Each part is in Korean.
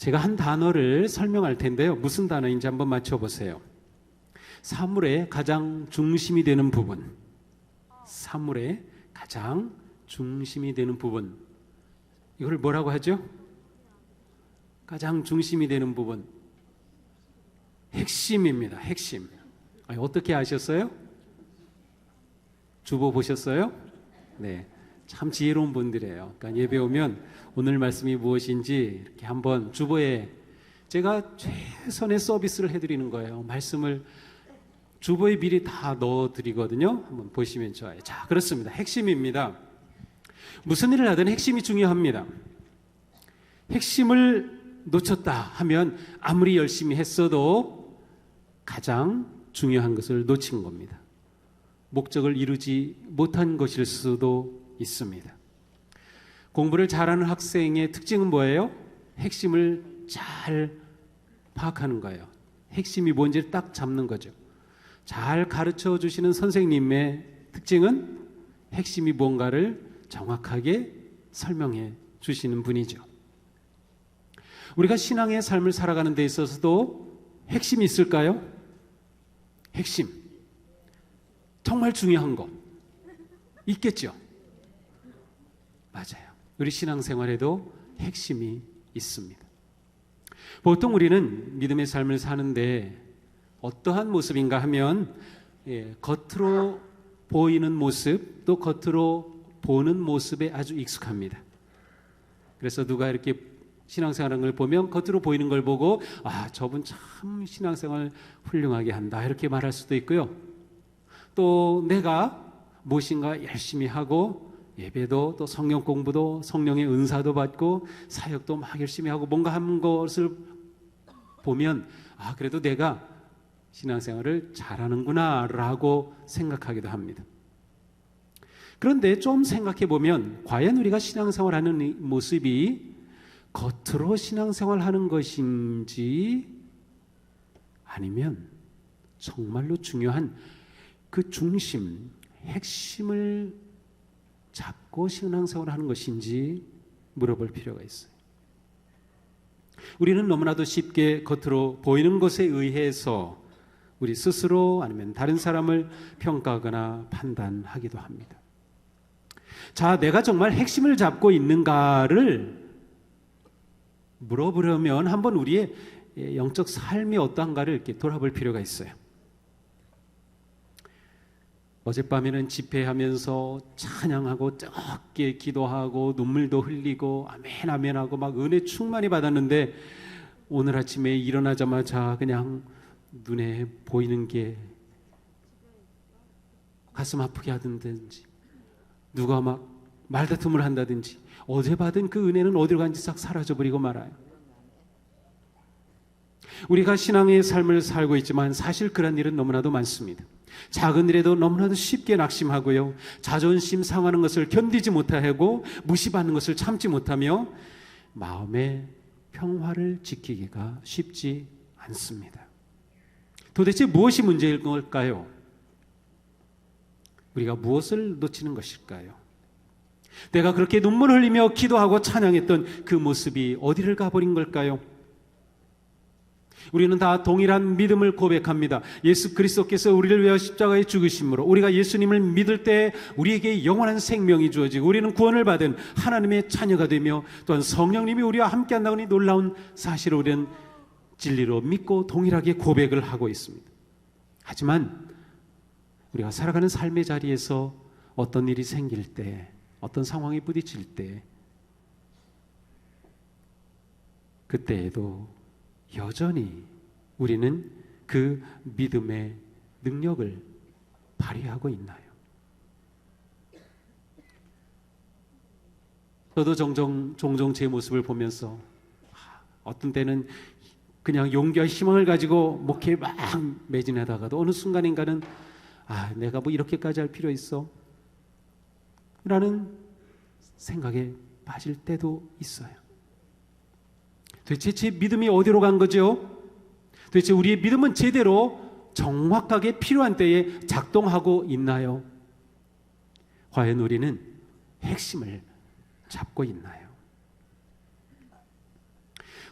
제가 한 단어를 설명할 텐데요. 무슨 단어인지 한번 맞춰보세요. 사물의 가장 중심이 되는 부분. 사물의 가장 중심이 되는 부분. 이걸 뭐라고 하죠? 가장 중심이 되는 부분. 핵심입니다. 핵심. 어떻게 아셨어요? 주보 보셨어요? 네. 참 지혜로운 분들이에요. 그러니까 예배 오면 오늘 말씀이 무엇인지 이렇게 한번 주보에 제가 최선의 서비스를 해드리는 거예요. 말씀을 주보에 미리 다 넣어드리거든요. 한번 보시면 좋아요. 자, 그렇습니다. 핵심입니다. 무슨 일을 하든 핵심이 중요합니다. 핵심을 놓쳤다 하면 아무리 열심히 했어도 가장 중요한 것을 놓친 겁니다. 목적을 이루지 못한 것일 수도 있습니다. 공부를 잘하는 학생의 특징은 뭐예요? 핵심을 잘 파악하는 거예요. 핵심이 뭔지를 딱 잡는 거죠. 잘 가르쳐 주시는 선생님의 특징은 핵심이 뭔가를 정확하게 설명해 주시는 분이죠. 우리가 신앙의 삶을 살아가는 데 있어서도 핵심이 있을까요? 핵심. 정말 중요한 거 있겠죠? 맞아요. 우리 신앙생활에도 핵심이 있습니다. 보통 우리는 믿음의 삶을 사는데 어떠한 모습인가 하면 겉으로 보이는 모습, 또 겉으로 보는 모습에 아주 익숙합니다. 그래서 누가 이렇게 신앙생활하는 걸 보면 겉으로 보이는 걸 보고 저분 참 신앙생활 훌륭하게 한다 이렇게 말할 수도 있고요. 또 내가 무엇인가 열심히 하고 예배도 또 성령 공부도 성령의 은사도 받고 사역도 막 열심히 하고 뭔가 한 것을 보면 그래도 내가 신앙생활을 잘하는구나 라고 생각하기도 합니다. 그런데 좀 생각해 보면 과연 우리가 신앙생활하는 모습이 겉으로 신앙생활하는 것인지 아니면 정말로 중요한 그 중심, 핵심을 잡고 신앙생활을 하는 것인지 물어볼 필요가 있어요. 우리는 너무나도 쉽게 겉으로 보이는 것에 의해서 우리 스스로 아니면 다른 사람을 평가하거나 판단하기도 합니다. 자, 내가 정말 핵심을 잡고 있는가를 물어보려면 한번 우리의 영적 삶이 어떠한가를 이렇게 돌아볼 필요가 있어요. 어젯밤에는 집회하면서 찬양하고 뜨겁게 기도하고 눈물도 흘리고 아멘 아멘 하고 막 은혜 충만히 받았는데 오늘 아침에 일어나자마자 그냥 눈에 보이는 게 가슴 아프게 하든지 누가 막 말다툼을 한다든지 어제 받은 그 은혜는 어디로 간지 싹 사라져버리고 말아요. 우리가 신앙의 삶을 살고 있지만 사실 그런 일은 너무나도 많습니다. 작은 일에도 너무나도 쉽게 낙심하고요. 자존심 상하는 것을 견디지 못하고 무시받는 것을 참지 못하며 마음의 평화를 지키기가 쉽지 않습니다. 도대체 무엇이 문제일 걸까요? 우리가 무엇을 놓치는 것일까요? 내가 그렇게 눈물 흘리며 기도하고 찬양했던 그 모습이 어디를 가버린 걸까요? 우리는 다 동일한 믿음을 고백합니다. 예수 그리스도께서 우리를 위하여 십자가에 죽으심으로 우리가 예수님을 믿을 때 우리에게 영원한 생명이 주어지고 우리는 구원을 받은 하나님의 자녀가 되며 또한 성령님이 우리와 함께 한다고 하니 놀라운 사실을 우리는 진리로 믿고 동일하게 고백을 하고 있습니다. 하지만 우리가 살아가는 삶의 자리에서 어떤 일이 생길 때, 어떤 상황에 부딪힐 때 그때에도 여전히 우리는 그 믿음의 능력을 발휘하고 있나요? 저도 종종 제 모습을 보면서 어떤 때는 그냥 용기와 희망을 가지고 목회에 막 매진하다가도 어느 순간인가는 내가 뭐 이렇게까지 할 필요 있어? 라는 생각에 빠질 때도 있어요. 도대체 제 믿음이 어디로 간 거죠? 도대체 우리의 믿음은 제대로 정확하게 필요한 때에 작동하고 있나요? 과연 우리는 핵심을 잡고 있나요?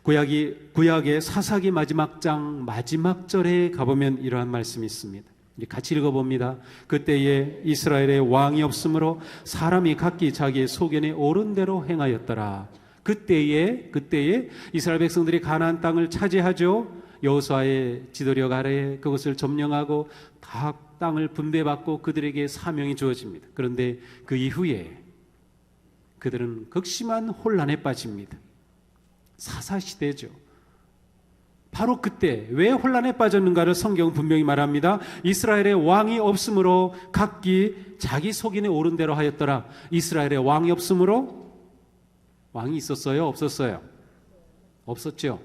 구약의 사사기 마지막 장 마지막 절에 가보면 이러한 말씀이 있습니다. 같이 읽어봅니다. 그때에 이스라엘에 왕이 없으므로 사람이 각기 자기의 소견에 옳은 대로 행하였더라. 그때에 이스라엘 백성들이 가나안 땅을 차지하죠. 여호수아의 지도력 아래에 그것을 점령하고 각 땅을 분배받고 그들에게 사명이 주어집니다. 그런데 그 이후에 그들은 극심한 혼란에 빠집니다. 사사시대죠. 바로 그때 왜 혼란에 빠졌는가를 성경은 분명히 말합니다. 이스라엘의 왕이 없으므로 각기 자기 소견에 옳은 대로 하였더라. 이스라엘의 왕이 없으므로, 왕이 있었어요? 없었어요? 없었죠.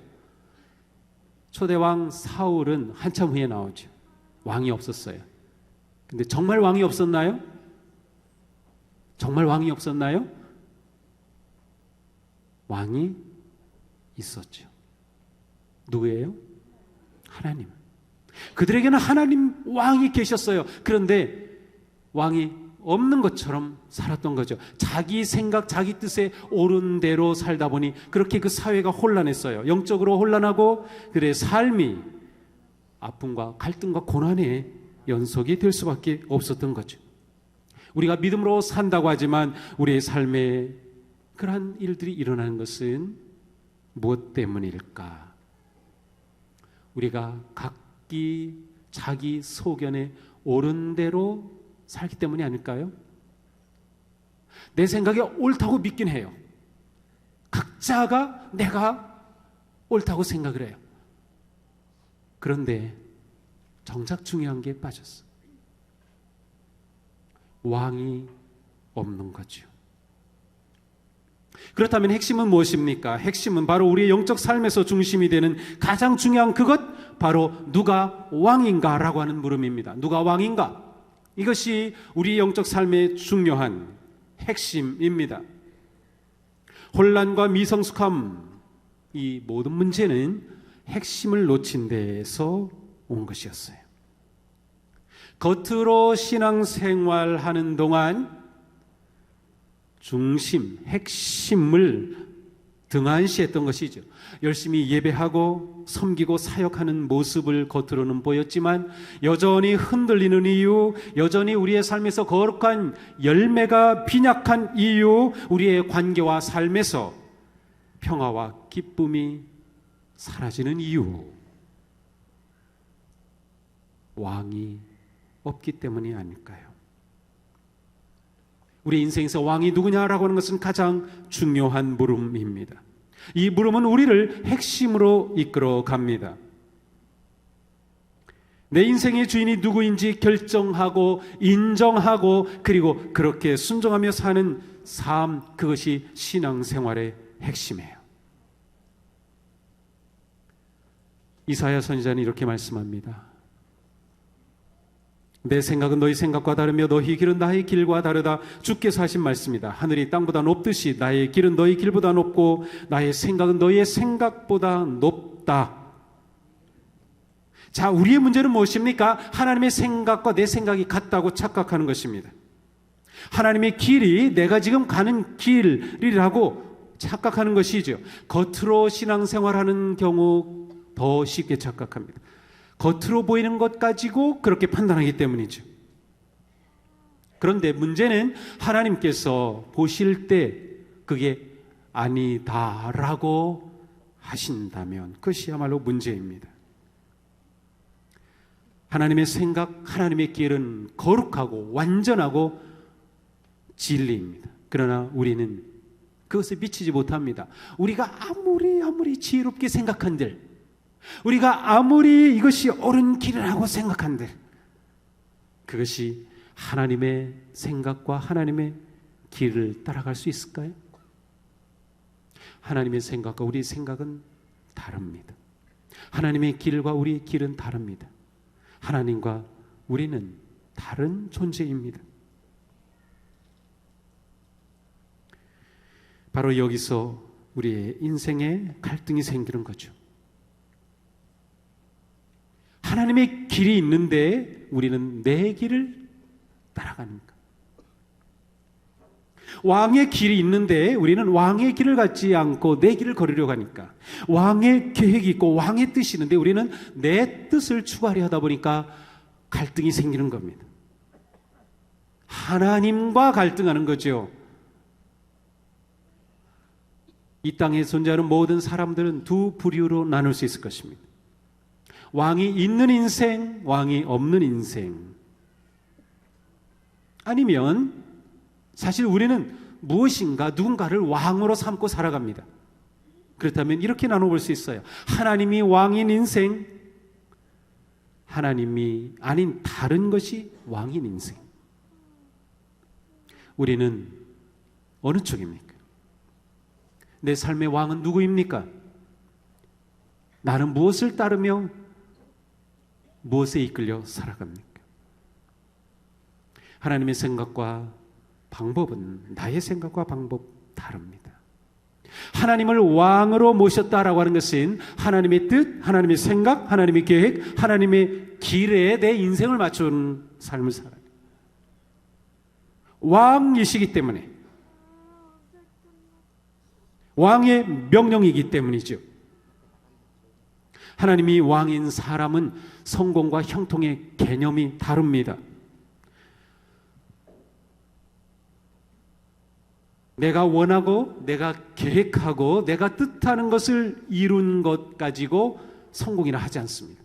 초대왕 사울은 한참 후에 나오죠. 왕이 없었어요. 근데 정말 왕이 없었나요? 정말 왕이 없었나요? 왕이 있었죠. 누구예요? 하나님. 그들에게는 하나님 왕이 계셨어요. 그런데 왕이 없는 것처럼 살았던 거죠. 자기 생각, 자기 뜻에 옳은 대로 살다 보니 그렇게 그 사회가 혼란했어요. 영적으로 혼란하고 그들의 삶이 아픔과 갈등과 고난의 연속이 될 수밖에 없었던 거죠. 우리가 믿음으로 산다고 하지만 우리의 삶에 그러한 일들이 일어나는 것은 무엇 때문일까? 우리가 각기 자기 소견에 옳은 대로 살기 때문이 아닐까요? 내 생각이 옳다고 믿긴 해요. 각자가 내가 옳다고 생각을 해요. 그런데 정작 중요한 게 빠졌어. 왕이 없는 거죠. 그렇다면 핵심은 무엇입니까? 핵심은 바로 우리의 영적 삶에서 중심이 되는 가장 중요한 그것, 바로 누가 왕인가라고 하는 물음입니다. 누가 왕인가? 이것이 우리 영적 삶의 중요한 핵심입니다. 혼란과 미성숙함, 이 모든 문제는 핵심을 놓친 데에서 온 것이었어요. 겉으로 신앙생활하는 동안 중심, 핵심을 등한시했던 것이죠. 열심히 예배하고 섬기고 사역하는 모습을 겉으로는 보였지만 여전히 흔들리는 이유, 여전히 우리의 삶에서 거룩한 열매가 빈약한 이유, 우리의 관계와 삶에서 평화와 기쁨이 사라지는 이유, 왕이 없기 때문이 아닐까요? 우리 인생에서 왕이 누구냐라고 하는 것은 가장 중요한 물음입니다. 이 물음은 우리를 핵심으로 이끌어 갑니다. 내 인생의 주인이 누구인지 결정하고 인정하고 그리고 그렇게 순종하며 사는 삶, 그것이 신앙생활의 핵심이에요. 이사야 선지자는 이렇게 말씀합니다. 내 생각은 너희 생각과 다르며 너희 길은 나의 길과 다르다. 주께서 하신 말씀이다. 하늘이 땅보다 높듯이 나의 길은 너희 길보다 높고 나의 생각은 너희의 생각보다 높다. 자, 우리의 문제는 무엇입니까? 하나님의 생각과 내 생각이 같다고 착각하는 것입니다. 하나님의 길이 내가 지금 가는 길이라고 착각하는 것이죠. 겉으로 신앙생활하는 경우 더 쉽게 착각합니다. 겉으로 보이는 것 가지고 그렇게 판단하기 때문이죠. 그런데 문제는 하나님께서 보실 때 그게 아니다라고 하신다면 그것이야말로 문제입니다. 하나님의 생각, 하나님의 길은 거룩하고 완전하고 진리입니다. 그러나 우리는 그것에 미치지 못합니다. 우리가 아무리 지혜롭게 생각한들, 우리가 아무리 이것이 옳은 길이라고 생각한들, 그것이 하나님의 생각과 하나님의 길을 따라갈 수 있을까요? 하나님의 생각과 우리의 생각은 다릅니다. 하나님의 길과 우리의 길은 다릅니다. 하나님과 우리는 다른 존재입니다. 바로 여기서 우리의 인생에 갈등이 생기는 거죠. 하나님의 길이 있는데 우리는 내 길을 따라가는가? 왕의 길이 있는데 우리는 왕의 길을 갖지 않고 내 길을 걸으려고 하니까, 왕의 계획이 있고 왕의 뜻이 있는데 우리는 내 뜻을 추구하려 하다 보니까 갈등이 생기는 겁니다. 하나님과 갈등하는 거죠. 이 땅에 존재하는 모든 사람들은 두 부류로 나눌 수 있을 것입니다. 왕이 있는 인생, 왕이 없는 인생. 아니면 사실 우리는 무엇인가 누군가를 왕으로 삼고 살아갑니다. 그렇다면 이렇게 나눠볼 수 있어요. 하나님이 왕인 인생, 하나님이 아닌 다른 것이 왕인 인생. 우리는 어느 쪽입니까? 내 삶의 왕은 누구입니까? 나는 무엇을 따르며 무엇에 이끌려 살아갑니까? 하나님의 생각과 방법은 나의 생각과 방법 다릅니다. 하나님을 왕으로 모셨다라고 하는 것은 하나님의 뜻, 하나님의 생각, 하나님의 계획, 하나님의 길에 내 인생을 맞추는 삶을 살아요. 왕이시기 때문에, 왕의 명령이기 때문이죠. 하나님이 왕인 사람은 성공과 형통의 개념이 다릅니다. 내가 원하고 내가 계획하고 내가 뜻하는 것을 이룬 것 가지고 성공이라 하지 않습니다.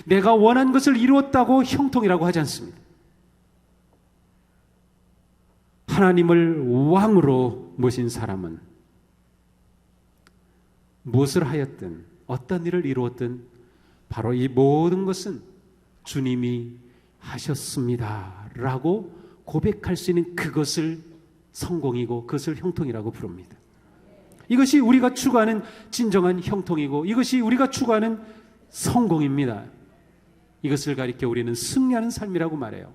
내가 원한 것을 이루었다고 형통이라고 하지 않습니다. 하나님을 왕으로 모신 사람은 무엇을 하였든 어떤 일을 이루었든 바로 이 모든 것은 주님이 하셨습니다 라고 고백할 수 있는 그것을 성공이고 그것을 형통이라고 부릅니다. 이것이 우리가 추구하는 진정한 형통이고 이것이 우리가 추구하는 성공입니다. 이것을 가리켜 우리는 승리하는 삶이라고 말해요.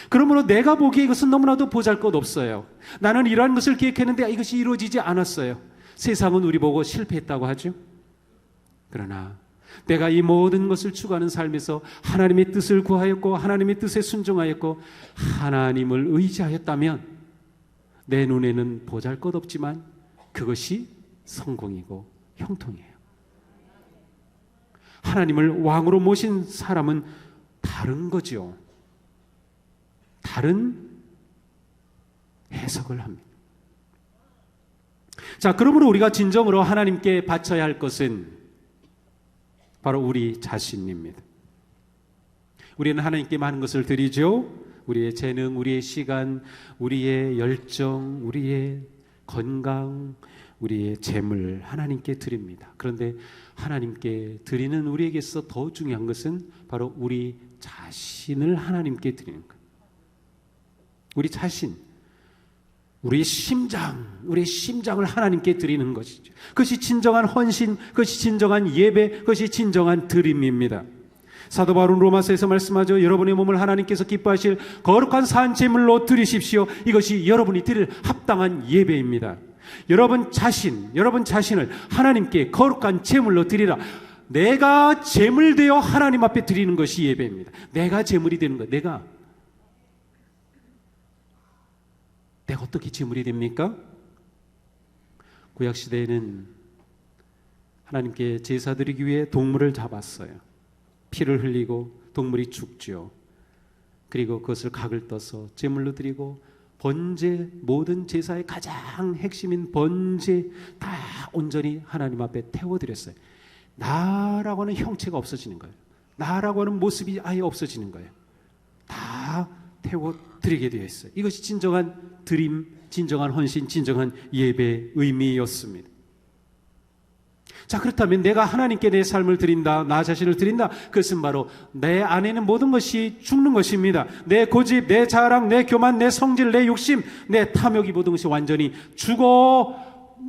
그러므로 내가 보기에 이것은 너무나도 보잘것없어요. 나는 이러한 것을 계획했는데 이것이 이루어지지 않았어요. 세상은 우리 보고 실패했다고 하죠. 그러나 내가 이 모든 것을 추구하는 삶에서 하나님의 뜻을 구하였고 하나님의 뜻에 순종하였고 하나님을 의지하였다면 내 눈에는 보잘것없지만 그것이 성공이고 형통이에요. 하나님을 왕으로 모신 사람은 다른 거죠. 다른 해석을 합니다. 자, 그러므로 우리가 진정으로 하나님께 바쳐야 할 것은 바로 우리 자신입니다. 우리는 하나님께 많은 것을 드리죠. 우리의 재능, 우리의 시간, 우리의 열정, 우리의 건강, 우리의 재물 하나님께 드립니다. 그런데 하나님께 드리는 우리에게서 더 중요한 것은 바로 우리 자신을 하나님께 드리는 것. 우리 자신, 우리의 심장을 하나님께 드리는 것이죠. 그것이 진정한 헌신, 그것이 진정한 예배, 그것이 진정한 드림입니다. 사도 바울은 로마서에서 말씀하죠. 여러분의 몸을 하나님께서 기뻐하실 거룩한 산 제물로 드리십시오. 이것이 여러분이 드릴 합당한 예배입니다. 여러분 자신을 하나님께 거룩한 제물로 드리라. 내가 제물 되어 하나님 앞에 드리는 것이 예배입니다. 내가 제물이 되는 것. 내가 어떻게 제물이 됩니까? 구약시대에는 하나님께 제사 드리기 위해 동물을 잡았어요. 피를 흘리고 동물이 죽죠. 그리고 그것을 각을 떠서 제물로 드리고 번제, 모든 제사의 가장 핵심인 번제 다 온전히 하나님 앞에 태워드렸어요. 나라고 하는 형체가 없어지는 거예요. 나라고 하는 모습이 아예 없어지는 거예요. 다 태워드리게 되어 있어요. 이것이 진정한 드림, 진정한 헌신, 진정한 예배의 의미였습니다. 자, 그렇다면 내가 하나님께 내 삶을 드린다, 나 자신을 드린다, 그것은 바로 내 안에는 모든 것이 죽는 것입니다. 내 고집, 내 자랑, 내 교만, 내 성질, 내 욕심, 내 탐욕이 모든 것이 완전히 죽어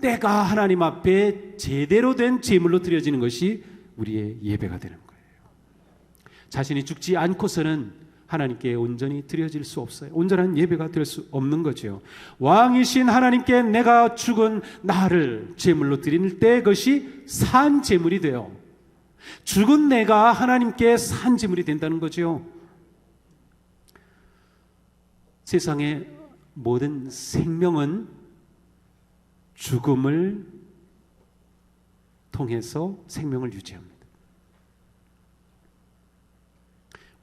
내가 하나님 앞에 제대로 된 제물로 드려지는 것이 우리의 예배가 되는 거예요. 자신이 죽지 않고서는 하나님께 온전히 드려질 수 없어요. 온전한 예배가 될 수 없는 거죠. 왕이신 하나님께 내가 죽은 나를 제물로 드릴 때 그것이 산 제물이 돼요. 죽은 내가 하나님께 산 제물이 된다는 거죠. 세상의 모든 생명은 죽음을 통해서 생명을 유지합니다.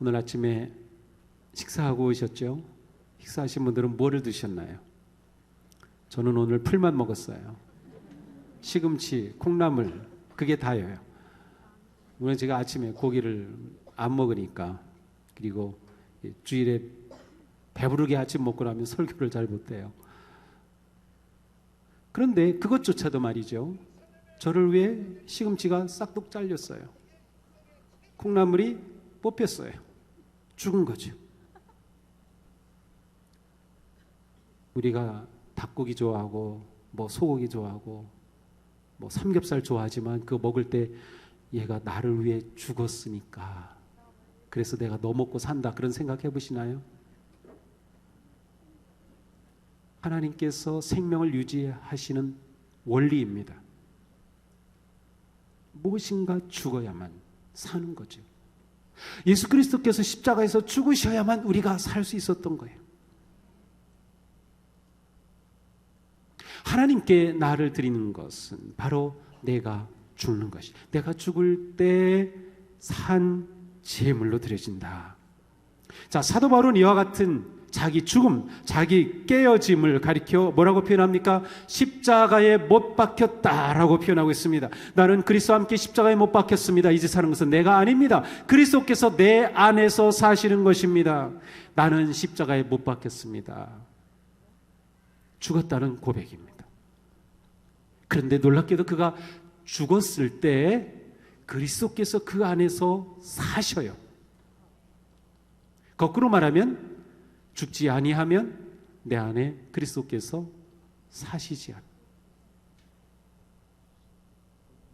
오늘 아침에 식사하고 오셨죠? 식사하신 분들은 뭐를 드셨나요? 저는 오늘 풀만 먹었어요. 시금치, 콩나물, 그게 다예요. 오늘 제가 아침에 고기를 안 먹으니까, 그리고 주일에 배부르게 아침 먹고 나면 설교를 잘 못해요. 그런데 그것조차도 말이죠, 저를 위해 시금치가 싹둑 잘렸어요. 콩나물이 뽑혔어요. 죽은 거죠. 우리가 닭고기 좋아하고 뭐 소고기 좋아하고 뭐 삼겹살 좋아하지만 그거 먹을 때 얘가 나를 위해 죽었으니까 그래서 내가 너 먹고 산다, 그런 생각 해보시나요? 하나님께서 생명을 유지하시는 원리입니다. 무엇인가 죽어야만 사는 거죠. 예수 그리스도께서 십자가에서 죽으셔야만 우리가 살 수 있었던 거예요. 하나님께 나를 드리는 것은 바로 내가 죽는 것이, 내가 죽을 때 산 제물로 드려진다. 자, 사도 바울은 이와 같은 자기 죽음, 자기 깨어짐을 가리켜 뭐라고 표현합니까? 십자가에 못 박혔다라고 표현하고 있습니다. 나는 그리스도와 함께 십자가에 못 박혔습니다. 이제 사는 것은 내가 아닙니다. 그리스도께서 내 안에서 사시는 것입니다. 나는 십자가에 못 박혔습니다. 죽었다는 고백입니다. 그런데 놀랍게도 그가 죽었을 때 그리스도께서 그 안에서 사셔요. 거꾸로 말하면 죽지 아니하면 내 안에 그리스도께서 사시지 않아.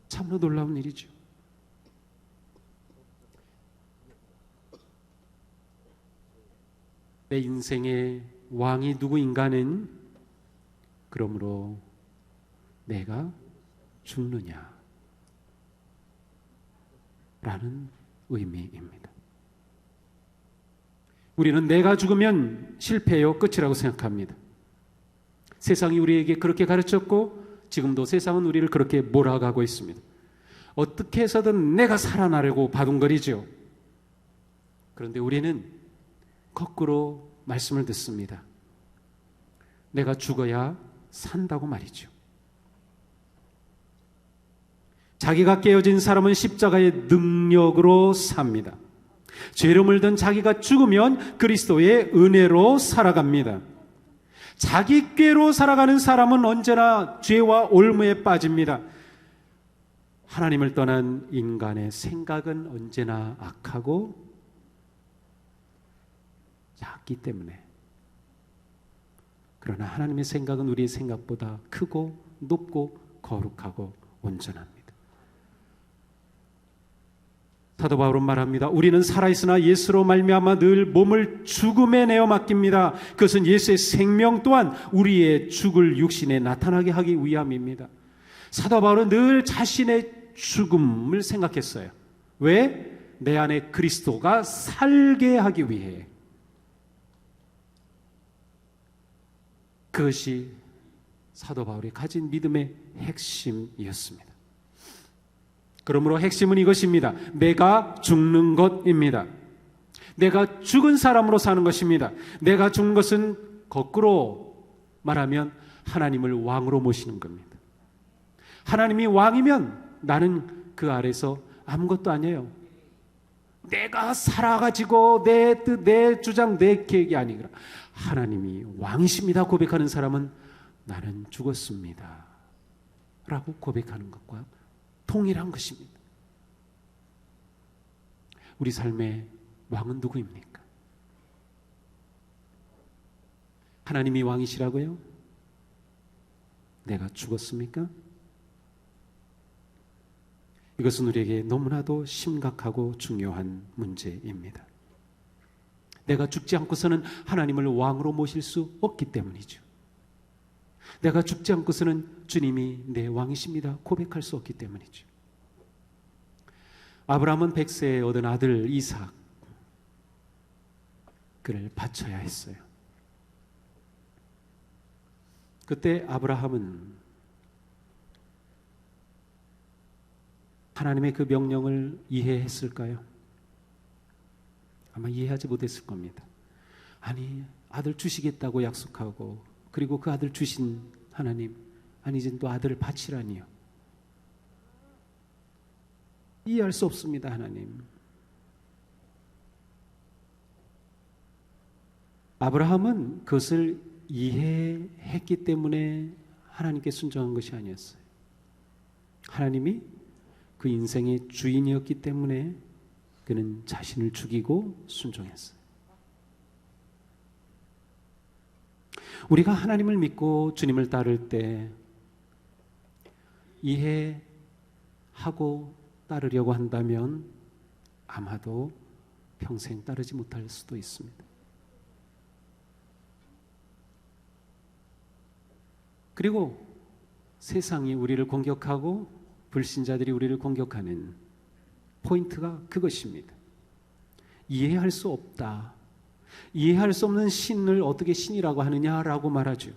참으로 놀라운 일이죠. 내 인생의 왕이 누구인가는 그러므로 내가 죽느냐 라는 의미입니다. 우리는 내가 죽으면 실패요, 끝이라고 생각합니다. 세상이 우리에게 그렇게 가르쳤고 지금도 세상은 우리를 그렇게 몰아가고 있습니다. 어떻게 해서든 내가 살아나려고 바둥거리죠. 그런데 우리는 거꾸로 말씀을 듣습니다. 내가 죽어야 산다고 말이죠. 자기가 깨어진 사람은 십자가의 능력으로 삽니다. 죄로 물든 자기가 죽으면 그리스도의 은혜로 살아갑니다. 자기 꾀로 살아가는 사람은 언제나 죄와 올무에 빠집니다. 하나님을 떠난 인간의 생각은 언제나 악하고 작기 때문에, 그러나 하나님의 생각은 우리의 생각보다 크고 높고 거룩하고 온전합니다. 사도 바울은 말합니다. 우리는 살아있으나 예수로 말미암아 늘 몸을 죽음에 내어 맡깁니다. 그것은 예수의 생명 또한 우리의 죽을 육신에 나타나게 하기 위함입니다. 사도 바울은 늘 자신의 죽음을 생각했어요. 왜? 내 안에 그리스도가 살게 하기 위해. 그것이 사도 바울이 가진 믿음의 핵심이었습니다. 그러므로 핵심은 이것입니다. 내가 죽는 것입니다. 내가 죽은 사람으로 사는 것입니다. 내가 죽는 것은 거꾸로 말하면 하나님을 왕으로 모시는 겁니다. 하나님이 왕이면 나는 그 아래서 아무것도 아니에요. 내가 살아가지고 내 뜻, 내 주장, 내 계획이 아니라 하나님이 왕이십니다 고백하는 사람은 나는 죽었습니다 라고 고백하는 것과 동일한 것입니다. 우리 삶의 왕은 누구입니까? 하나님이 왕이시라고요? 내가 죽었습니까? 이것은 우리에게 너무나도 심각하고 중요한 문제입니다. 내가 죽지 않고서는 하나님을 왕으로 모실 수 없기 때문이죠. 내가 죽지 않고서는 주님이 내 왕이십니다 고백할 수 없기 때문이죠. 아브라함은 100세에 얻은 아들 이삭, 그를 바쳐야 했어요. 그때 아브라함은 하나님의 그 명령을 이해했을까요? 아마 이해하지 못했을 겁니다. 아니, 아들 주시겠다고 약속하고, 그리고 그 아들 주신 하나님, 아니 이제 또 아들을 바치라니요. 이해할 수 없습니다. 하나님. 아브라함은 그것을 이해했기 때문에 하나님께 순종한 것이 아니었어요. 하나님이 그 인생의 주인이었기 때문에 그는 자신을 죽이고 순종했어요. 우리가 하나님을 믿고 주님을 따를 때 이해하고 따르려고 한다면 아마도 평생 따르지 못할 수도 있습니다. 그리고 세상이 우리를 공격하고 불신자들이 우리를 공격하는 포인트가 그것입니다. 이해할 수 없다. 이해할 수 없는 신을 어떻게 신이라고 하느냐라고 말하죠.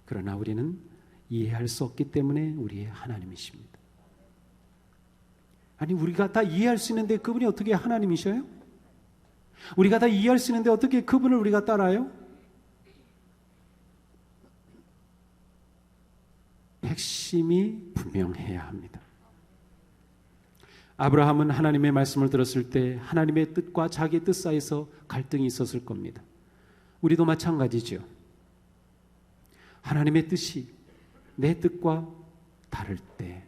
그러나 우리는 이해할 수 없기 때문에 우리의 하나님이십니다. 아니, 우리가 다 이해할 수 있는데 그분이 어떻게 하나님이셔요? 우리가 다 이해할 수 있는데 어떻게 그분을 우리가 따라요? 핵심이 분명해야 합니다. 아브라함은 하나님의 말씀을 들었을 때 하나님의 뜻과 자기의 뜻 사이에서 갈등이 있었을 겁니다. 우리도 마찬가지죠. 하나님의 뜻이 내 뜻과 다를 때,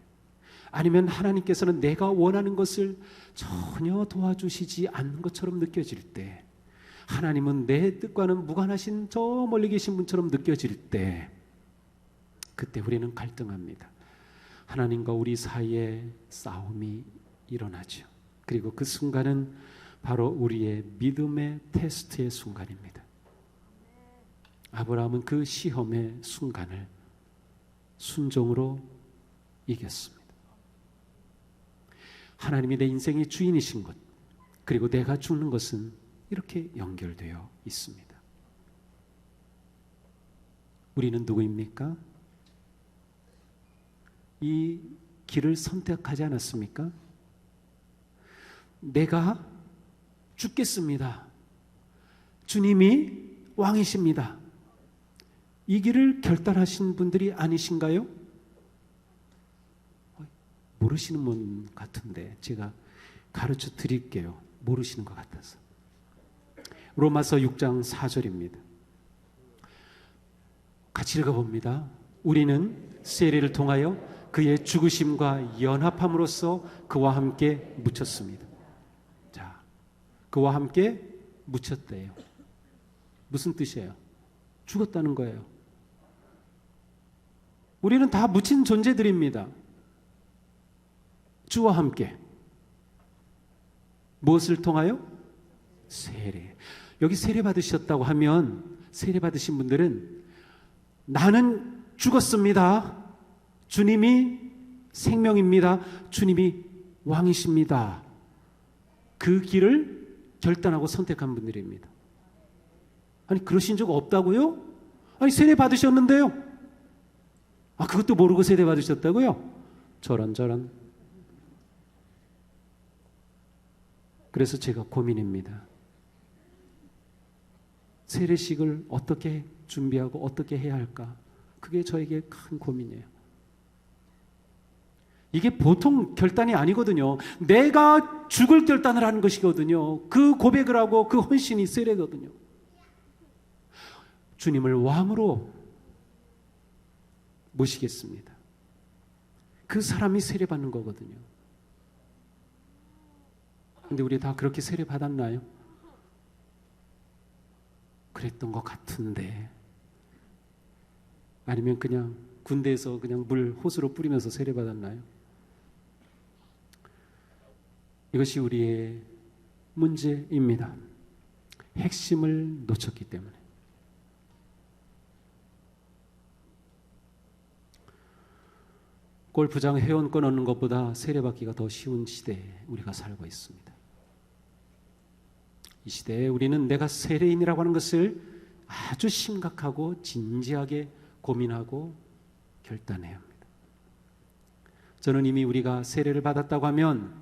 아니면 하나님께서는 내가 원하는 것을 전혀 도와주시지 않는 것처럼 느껴질 때, 하나님은 내 뜻과는 무관하신 저 멀리 계신 분처럼 느껴질 때, 그때 우리는 갈등합니다. 하나님과 우리 사이에 싸움이 일어나죠. 그리고 그 순간은 바로 우리의 믿음의 테스트의 순간입니다. 아브라함은 그 시험의 순간을 순종으로 이겼습니다. 하나님이 내 인생의 주인이신 것, 그리고 내가 죽는 것은 이렇게 연결되어 있습니다. 우리는 누구입니까? 이 길을 선택하지 않았습니까? 내가 죽겠습니다. 주님이 왕이십니다. 이 길을 결단하신 분들이 아니신가요? 모르시는 분 같은데 제가 가르쳐 드릴게요. 모르시는 것 같아서. 로마서 6장 4절입니다. 같이 읽어봅니다. 우리는 세례를 통하여 그의 죽으심과 연합함으로써 그와 함께 묻혔습니다. 자, 그와 함께 묻혔대요. 무슨 뜻이에요? 죽었다는 거예요. 우리는 다 묻힌 존재들입니다. 주와 함께. 무엇을 통하여? 세례. 여기 세례 받으셨다고 하면, 세례 받으신 분들은 나는 죽었습니다. 주님이 생명입니다. 주님이 왕이십니다. 그 길을 결단하고 선택한 분들입니다. 아니, 그러신 적 없다고요? 아니, 세례 받으셨는데요. 아, 그것도 모르고 세례 받으셨다고요? 저런. 그래서 제가 고민입니다. 세례식을 어떻게 준비하고 어떻게 해야 할까? 그게 저에게 큰 고민이에요. 이게 보통 결단이 아니거든요. 내가 죽을 결단을 하는 것이거든요. 그 고백을 하고 그 헌신이 세례거든요. 주님을 왕으로 모시겠습니다. 그 사람이 세례 받는 거거든요. 근데 우리 다 그렇게 세례 받았나요? 그랬던 것 같은데, 아니면 그냥 군대에서 그냥 물 호수로 뿌리면서 세례 받았나요? 이것이 우리의 문제입니다. 핵심을 놓쳤기 때문에. 골프장 회원권 얻는 것보다 세례받기가 더 쉬운 시대에 우리가 살고 있습니다. 이 시대에 우리는 내가 세례인이라고 하는 것을 아주 심각하고 진지하게 고민하고 결단해야 합니다. 저는 이미 우리가 세례를 받았다고 하면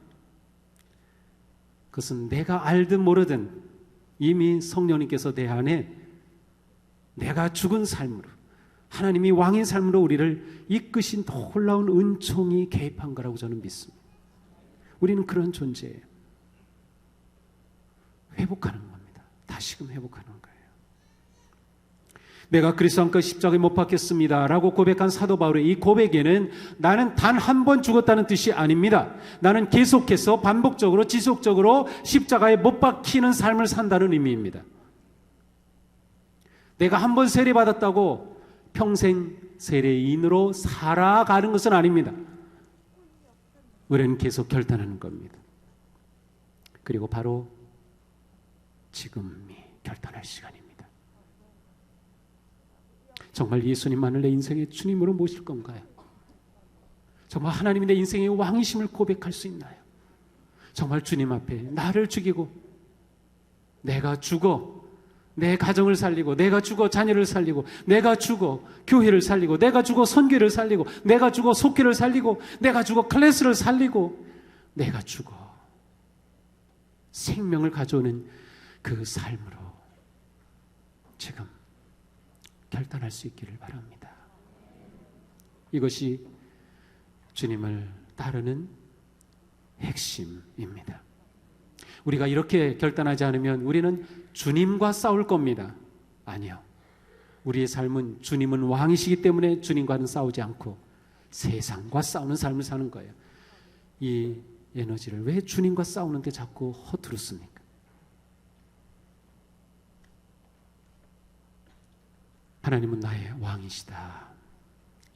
그것은 내가 알든 모르든 이미 성령님께서 내 안에 내가 죽은 삶으로, 하나님이 왕의 삶으로 우리를 이끄신 놀라운 은총이 개입한 거라고 저는 믿습니다. 우리는 그런 존재예요. 회복하는 겁니다. 다시금 회복하는 거예요. 내가 그리스도 안과 십자가에 못 박혔습니다 라고 고백한 사도 바울의 이 고백에는 나는 단 한 번 죽었다는 뜻이 아닙니다. 나는 계속해서 반복적으로 지속적으로 십자가에 못 박히는 삶을 산다는 의미입니다. 내가 한 번 세례받았다고 평생 세례인으로 살아가는 것은 아닙니다. 우리는 계속 결단하는 겁니다. 그리고 바로 지금이 결단할 시간입니다. 정말 예수님만을 내 인생의 주님으로 모실 건가요? 정말 하나님이 내 인생의 왕이심을 고백할 수 있나요? 정말 주님 앞에 나를 죽이고 내가 죽어 내 가정을 살리고, 내가 죽어 자녀를 살리고, 내가 죽어 교회를 살리고, 내가 죽어 선교를 살리고, 내가 죽어 속교를 살리고, 내가 죽어 클래스를 살리고, 내가 죽어 생명을 가져오는 그 삶으로 지금 결단할 수 있기를 바랍니다. 이것이 주님을 따르는 핵심입니다. 우리가 이렇게 결단하지 않으면 우리는 주님과 싸울 겁니다. 아니요. 우리의 삶은 주님은 왕이시기 때문에 주님과는 싸우지 않고 세상과 싸우는 삶을 사는 거예요. 이 에너지를 왜 주님과 싸우는데 자꾸 허투루 씁니까? 하나님은 나의 왕이시다.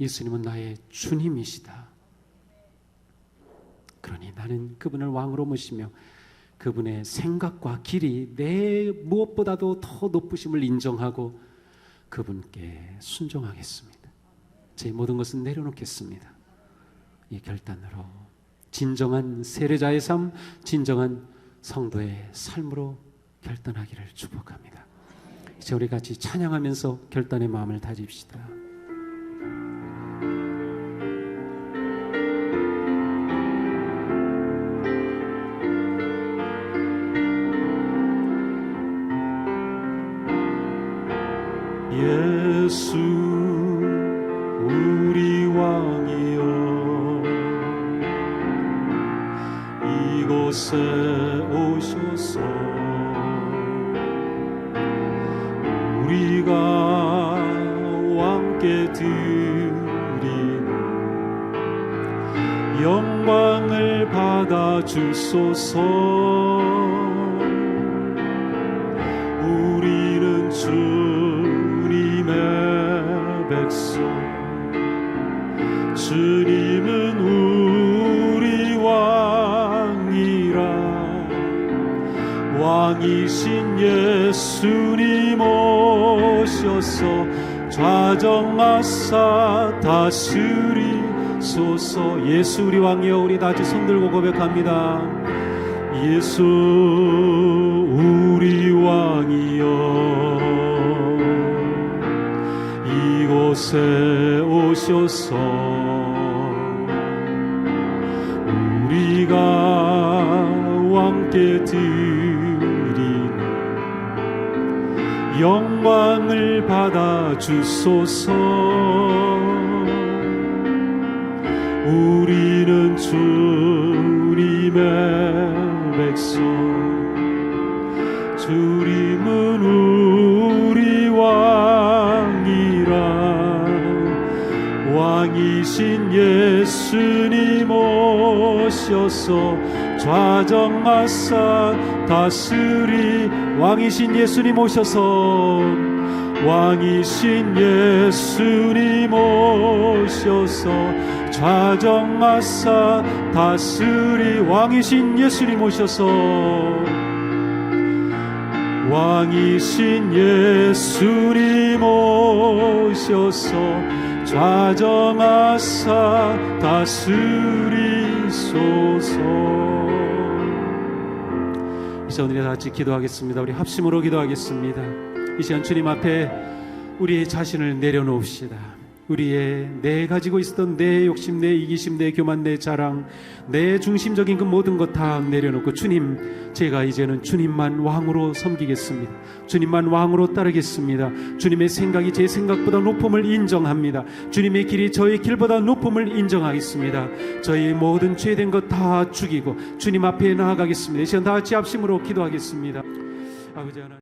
예수님은 나의 주님이시다. 그러니 나는 그분을 왕으로 모시며 그분의 생각과 길이 내 무엇보다도 더 높으심을 인정하고 그분께 순종하겠습니다. 제 모든 것은 내려놓겠습니다. 이 결단으로 진정한 세례자의 삶, 진정한 성도의 삶으로 결단하기를 축복합니다. 이제 우리 같이 찬양하면서 결단의 마음을 다집시다. 예수 우리 왕이여, 이곳에 오셔서 우리가 왕께 드리는 영광을 받아 주소서. 우리는 주님의 백성, 주님은 우리 왕이라. 왕이신 예수님 오셔서 좌정하사 다스리소서. 예수 우리 왕이여, 우리 다시 손들고 고백합니다. 예수 우리 왕이여, 이곳에 오셔서 우리가 왕께 드리는 영광을 받아 주소서. 우리는 주님의 백성, 주님은 우리 왕이라. 왕이신 예수님 오셔서 좌정하사 다스리. 왕이신 예수님 오셔서, 왕이신 예수님 오셔서 좌정하사 다스리. 왕이신 예수님 오셔서, 왕이신 예수님 오셔서 좌정하사 다스리소서. 이제 오늘 다 같이 기도하겠습니다. 우리 합심으로 기도하겠습니다. 이 시간 주님 앞에 우리의 자신을 내려놓읍시다. 우리의 내 가지고 있었던 내 욕심, 내 이기심, 내 교만, 내 자랑, 내 중심적인 그 모든 것 다 내려놓고 주님, 제가 이제는 주님만 왕으로 섬기겠습니다. 주님만 왕으로 따르겠습니다. 주님의 생각이 제 생각보다 높음을 인정합니다. 주님의 길이 저의 길보다 높음을 인정하겠습니다. 저의 모든 죄된 것 다 죽이고 주님 앞에 나아가겠습니다. 이 시간 다 같이 합심으로 기도하겠습니다. 아버지 하나님.